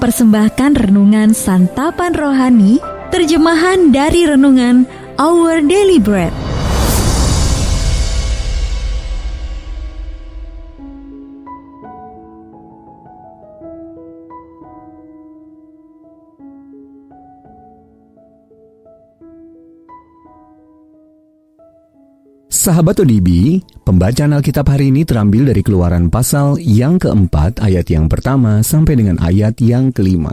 mempersembahkan renungan santapan rohani, terjemahan dari renungan Our Daily Bread. Sahabat ODB, pembacaan Alkitab hari ini terambil dari Keluaran pasal yang keempat ayat yang pertama sampai dengan ayat yang kelima.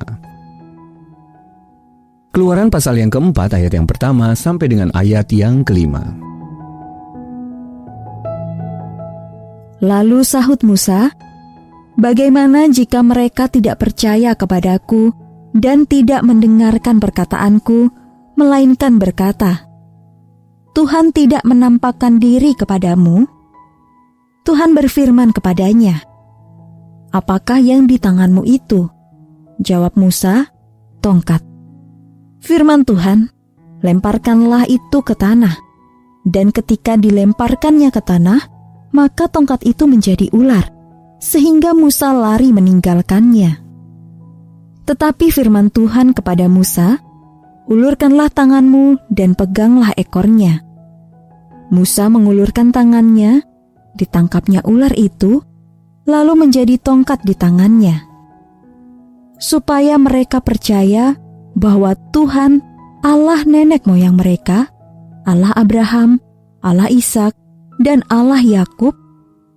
Keluaran pasal yang keempat ayat yang pertama sampai dengan ayat yang kelima. Lalu sahut Musa, "Bagaimana jika mereka tidak percaya kepadaku dan tidak mendengarkan perkataanku, melainkan berkata, Tuhan tidak menampakkan diri kepadamu?" Tuhan berfirman kepadanya, "Apakah yang di tanganmu itu?" Jawab Musa, "Tongkat." Firman Tuhan, "Lemparkanlah itu ke tanah." Dan ketika dilemparkannya ke tanah, maka tongkat itu menjadi ular, sehingga Musa lari meninggalkannya. Tetapi firman Tuhan kepada Musa, "Ulurkanlah tanganmu dan peganglah ekornya." Musa mengulurkan tangannya, ditangkapnya ular itu, lalu menjadi tongkat di tangannya. Supaya mereka percaya bahwa Tuhan, Allah nenek moyang mereka, Allah Abraham, Allah Ishak, dan Allah Yakub,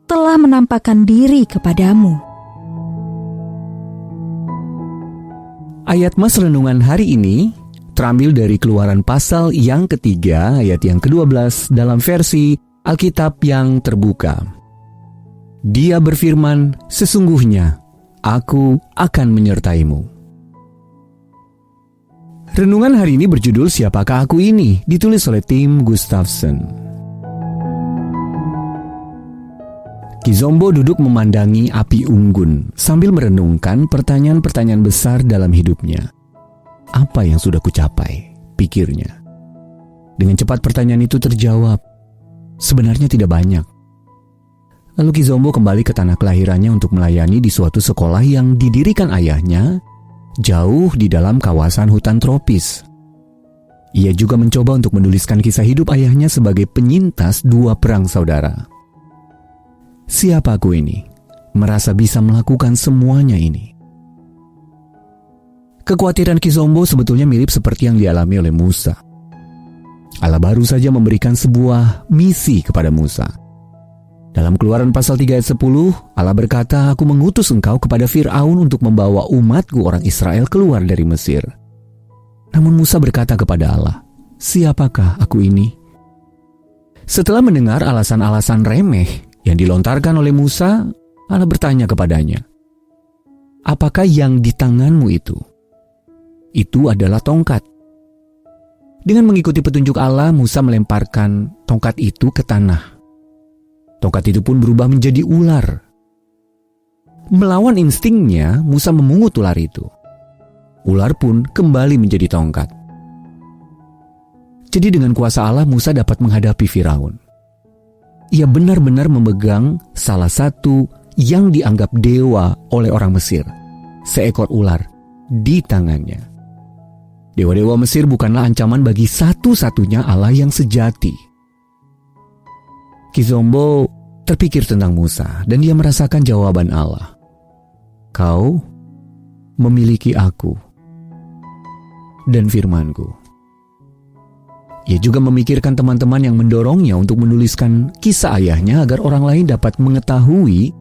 telah menampakkan diri kepadamu. Ayat Mas renungan hari ini terambil dari Keluaran pasal yang ketiga ayat yang ke-12 dalam versi Alkitab yang terbuka. Dia berfirman, "Sesungguhnya aku akan menyertaimu." Renungan hari ini berjudul "Siapakah Aku Ini?" ditulis oleh Tim Gustafson. Kizombo duduk memandangi api unggun sambil merenungkan pertanyaan-pertanyaan besar dalam hidupnya. Apa yang sudah kucapai? Pikirnya. Dengan cepat pertanyaan itu terjawab. Sebenarnya tidak banyak. Lalu Kizombo kembali ke tanah kelahirannya untuk melayani di suatu sekolah yang didirikan ayahnya, jauh di dalam kawasan hutan tropis. Ia juga mencoba untuk menuliskan kisah hidup ayahnya sebagai penyintas dua perang saudara. Siapa aku ini? Merasa bisa melakukan semuanya ini. Kekhawatiran Kizombo sebetulnya mirip seperti yang dialami oleh Musa. Allah baru saja memberikan sebuah misi kepada Musa. Dalam Keluaran pasal 3 ayat 10, Allah berkata, "Aku mengutus engkau kepada Fir'aun untuk membawa umatku orang Israel keluar dari Mesir." Namun Musa berkata kepada Allah, "Siapakah aku ini?" Setelah mendengar alasan-alasan remeh yang dilontarkan oleh Musa, Allah bertanya kepadanya, "Apakah yang di tanganmu itu?" Itu adalah tongkat. Dengan mengikuti petunjuk Allah, Musa melemparkan tongkat itu ke tanah. Tongkat itu pun berubah menjadi ular. Melawan instingnya, Musa memungut ular itu. Ular pun kembali menjadi tongkat. Jadi dengan kuasa Allah, Musa dapat menghadapi Firaun. Ia benar-benar memegang salah satu yang dianggap dewa oleh orang Mesir, seekor ular, di tangannya. Dewa-dewa Mesir bukanlah ancaman bagi satu-satunya Allah yang sejati. Kizombo terpikir tentang Musa dan dia merasakan jawaban Allah. "Kau memiliki aku dan firmanku." Ia juga memikirkan teman-teman yang mendorongnya untuk menuliskan kisah ayahnya agar orang lain dapat mengetahui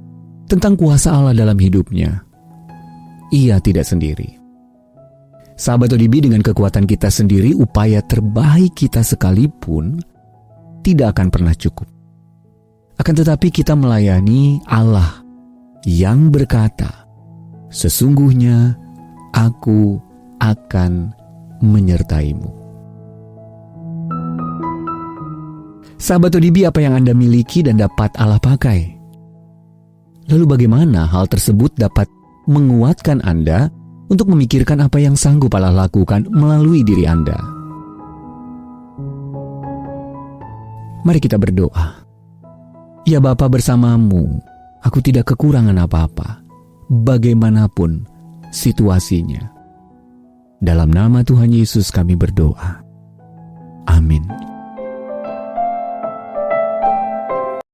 tentang kuasa Allah dalam hidupnya. Ia tidak sendiri. Sahabat ODB, dengan kekuatan kita sendiri, upaya terbaik kita sekalipun tidak akan pernah cukup. Akan tetapi kita melayani Allah yang berkata, "Sesungguhnya aku akan menyertaimu." Sahabat ODB, apa yang Anda miliki dan dapat Allah pakai? Lalu bagaimana hal tersebut dapat menguatkan Anda untuk memikirkan apa yang sanggup Allah lakukan melalui diri Anda? Mari kita berdoa. Ya Bapa, bersamamu, aku tidak kekurangan apa-apa. Bagaimanapun, situasinya. Dalam nama Tuhan Yesus kami berdoa. Amin.